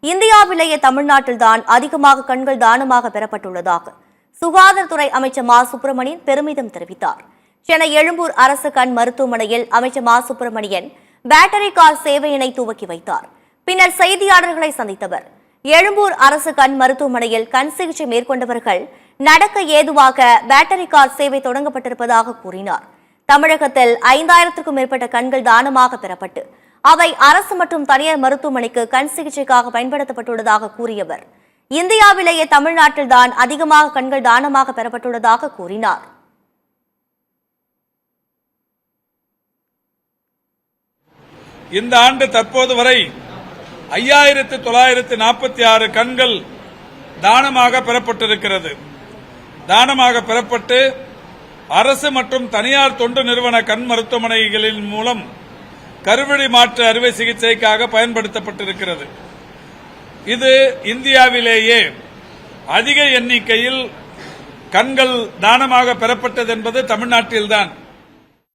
இந்தியாவிலேயே தமிழ்நாட்டில்தான் அதிகமாக கண்கள் தானமாக பெறப்பட்டுள்ளதாக சுகாதாரத்துறை அமைச்சர் மா சுப்பிரமணியன் பெருமிதம் தெரிவித்தார். சென்னை எழும்பூர் அரசு கண் மருத்துவமனையில் அமைச்சர் மா சுப்பிரமணியன் பேட்டரி கார் சேவையினை துவக்கி வைத்தார். பின்னர் செய்தியாளர்களை சந்தித்தவர் எழும்பூர் அரசு கண் மருத்துவமனையில் கண் சிகிச்சை மேற்கொண்டவர்கள் நடக்க ஏதுவாக பேட்டரி கார் சேவை தொடங்கப்பட்டிருப்பதாக கூறினார். தமிழகத்தில் 5000க்கும் மேற்பட்ட கண்கள் தானமாக பெறப்பட்டு அவை அரசு மற்றும் தனியார் மருத்துவமனைக்கு கண் சிகிச்சைக்காக பயன்படுத்தப்பட்டுள்ளதாக கூறியவர் இந்தியாவிலேயே தமிழ்நாட்டில்தான் அதிகமாக கண்கள் தானமாக பெறப்பட்டுள்ளதாக கூறினார். இந்த ஆண்டு தற்போது வரை 5946 கண்கள் தானமாக பெறப்பட்டிருக்கிறது. தானமாக பெறப்பட்டு அரசு மற்றும் தனியார் தொண்டு நிறுவன கண் மருத்துவமனைகளின் மூலம் கருவழி மாற்று அறுவை சிகிச்சைக்காக பயன்படுத்தப்பட்டிருக்கிறது. இது இந்தியாவிலேயே அதிக எண்ணிக்கையில் கண்கள் தானமாக பெறப்பட்டது என்பது தமிழ்நாட்டில்தான்.